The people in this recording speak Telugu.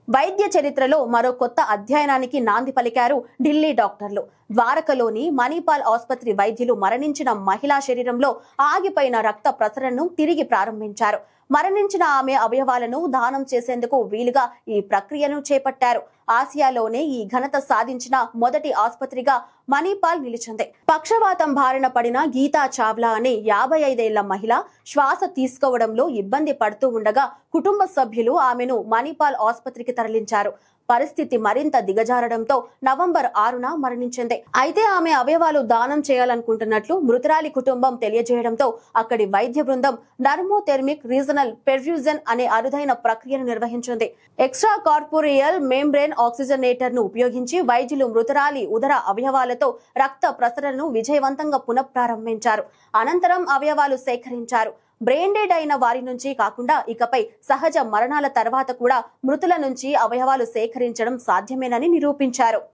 వైద్య చరిత్రలో మరో కొత్త అధ్యయనానికి నాంది పలికారు ఢిల్లీ డాక్టర్లు. ద్వారకలోని మణిపాల్ ఆసుపత్రి వైద్యులు మరణించిన మహిళా శరీరంలో ఆగిపోయిన రక్త ప్రసరణను తిరిగి ప్రారంభించారు. మరణించిన ఆమె అవయవాలను దానం చేసేందుకు వీలుగా ఈ ప్రక్రియను చేపట్టారు. ఆసియాలోనే ఈ ఘనత సాధించిన మొదటి ఆసుపత్రిగా మణిపాల్ నిలిచింది. పక్షవాతం బారిన పడిన గీతా చావ్లా అనే 55 ఏళ్ల మహిళ శ్వాస తీసుకోవడంలో ఇబ్బంది పడుతూ ఉండగా కుటుంబ సభ్యులు ఆమెను మణిపాల్ ఆసుపత్రికి తరలించారు. పరిస్థితి మరింత దిగజారడంతో నవంబర్ 6న మరణించింది. అయితే ఆమె అవయవాలు దానం చేయాలనుకుంటున్నట్లు మృతురాలి కుటుంబం తెలియజేయడంతో అక్కడి వైద్య బృందం నర్మోథెర్మిక్ రీజనల్ పెర్ఫ్యూజన్ అనే అరుదైన ప్రక్రియను నిర్వహించింది. ఎక్స్ట్రా కార్పోరియల్ మెంబ్రేన్ ఆక్సిజనేటర్ ను ఉపయోగించి వైద్యులు మృతురాలి ఉదర అవయవాలతో రక్త ప్రసరణను విజయవంతంగా పునఃప్రారంభించారు. అనంతరం అవయవాలు సేకరించారు. బ్రెయిన్ డెడ్ అయిన వారి నుంచి కాకుండా ఇకపై సహజ మరణాల తర్వాత కూడా మృతుల నుంచి అవయవాలు సేకరించడం సాధ్యమేనని నిరూపించారు.